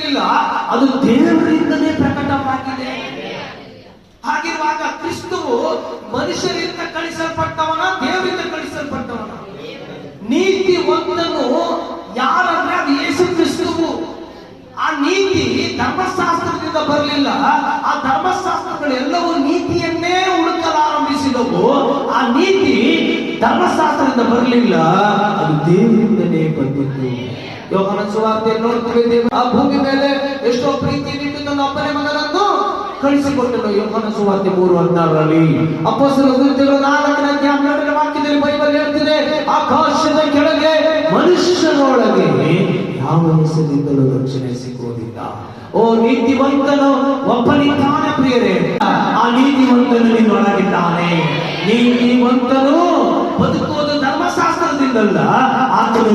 ಸಿಗ್ಲಿಲ್ಲ, ಅದು ದೇವರಿಂದಲೇ ಪ್ರಕಟವಾಗಿದೆ. ಹಾಗಿರುವಾಗ ಕ್ರಿಸ್ತುವು ಮನುಷ್ಯರಿಂದ ಕಳಿಸಲ್ಪಟ್ಟವನ, ದೇವರಿಂದ ಕಳಿಸಲ್ಪಟ್ಟವನ? ನೀತಿವಂತನು ಯಾರಂದ್ರೆ ಅದು ಯೇಸು ಕ್ರಿಸ್ತುವು. ಆ ನೀತಿ ಧರ್ಮಶಾಸ್ತ್ರದಿಂದ ಬರಲಿಲ್ಲ. ಆ ಧರ್ಮಶಾಸ್ತ್ರಗಳೆಲ್ಲವೂ ನೀತಿಯನ್ನೇ ಹುಡುಕಲಾರಂಭಿಸಿದವು. ಆ ನೀತಿ ಧರ್ಮಶಾಸ್ತ್ರದಿಂದ ಬರಲಿಲ್ಲ, ಅದು ದೇವರಿಂದಲೇ ಬಂದಿತ್ತು. ಯೋಹಾನ ಸುವಾರ್ತೆಯನ್ನು ನೋಡ್ತೀವಿ. ಆ ಭೂಮಿ ಮೇಲೆ ಎಷ್ಟೋ ಪ್ರೀತಿಯನ್ನು ತನ್ನ ಒಬ್ಬನೇ ಮಗನನ್ನು ಕಳಿಸಿಕೊಟ್ಟನು. ಯೋಹಾನ ಸುವಾರ್ತೆ 3:16ರಲ್ಲಿ. ಅಪೊಸ್ತಲರ ಕೃತ್ಯಗಳು 4:12ರ ವಾಕ್ಯದಲ್ಲಿ ಬೈಬಲ್ ಹೇಳ್ತಿದೆ, ಆಕಾಶದ ಕೆಳಗೆ ಮನುಷ್ಯನೊಳಗೆ ಯಾವ ಹೆಸರಿಂದಲೂ ರಕ್ಷಣೆ ಸಿಗುವುದಿಲ್ಲ. ಓ ನೀತಿವಂತನು ಒಬ್ಬನಿದ್ದಾನೆ ಪ್ರಿಯರೇ, ಆ ನೀತಿವಂತನು ನಿನ್ನೊಳಗಿದ್ದಾನೆ. ನೀತಿವಂತನು ಬದುಕುವುದು ಧರ್ಮಶಾಸ್ತ್ರದಿಂದಲ್ಲ, ಆತನು